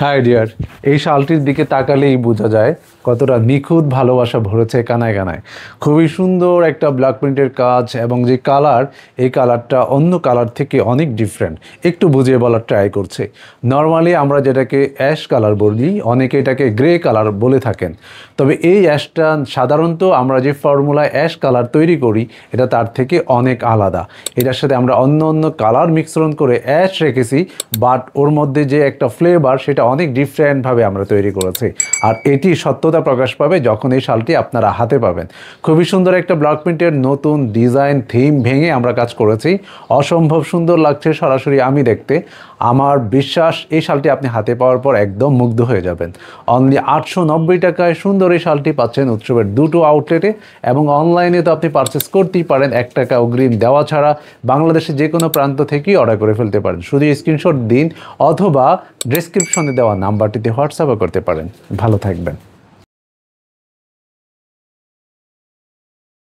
High deer, এই শালটির দিকে তাকালেই বোঝা যায় কতটা নিখুঁত ভালোবাসা ভরেছে কানায় কানায়। খুবই সুন্দর একটা ব্ল্যাক প্রিন্টের কাজ এবং যে কালার, এই কালারটা অন্য কালার থেকে অনেক ডিফারেন্ট। একটু বুঝিয়ে বলার ট্রাই করছে। নর্মালি আমরা যেটাকে অ্যাশ কালার বলি, অনেকে এটাকে গ্রে কালার বলে থাকেন। তবে এই অ্যাশটা সাধারণত আমরা যে ফর্মুলায় অ্যাশ কালার তৈরি করি এটা তার থেকে অনেক আলাদা। এটার সাথে আমরা অন্য অন্য কালার মিশ্রণ করে অ্যাশ রেখেছি, বাট ওর মধ্যে যে একটা ফ্লেভার সেটা অনেক ডিফারেন্টভাবে আমরা তৈরি করেছি। আর এটি সত্যতা প্রকাশ পাবে যখন এই শালটি আপনারা হাতে পাবেন। খুবই সুন্দর একটা ব্লক প্রিন্টের নতুন ডিজাইন থিম ভেঙে আমরা কাজ করেছি। অসম্ভব সুন্দর লাগছে সরাসরি আমি দেখতে। আমার বিশ্বাস এই শালটি আপনি হাতে পাওয়ার পর একদম মুগ্ধ হয়ে যাবেন। অনলি 890 টাকায় সুন্দর এই শালটি পাচ্ছেন উৎসবের দুটো আউটলেটে, এবং অনলাইনে তো আপনি পারচেস করতেই পারেন 1 টাকা অগ্রিম দেওয়া ছাড়া। বাংলাদেশের যে কোনো প্রান্ত থেকেই অর্ডার করে ফেলতে পারেন। শুধু স্ক্রিনশট দিন অথবা ডেসক্রিপশনে দেওয়া নাম্বারটিতে হোয়াটসঅ্যাপও করতে পারেন। ভালো থাকবেন।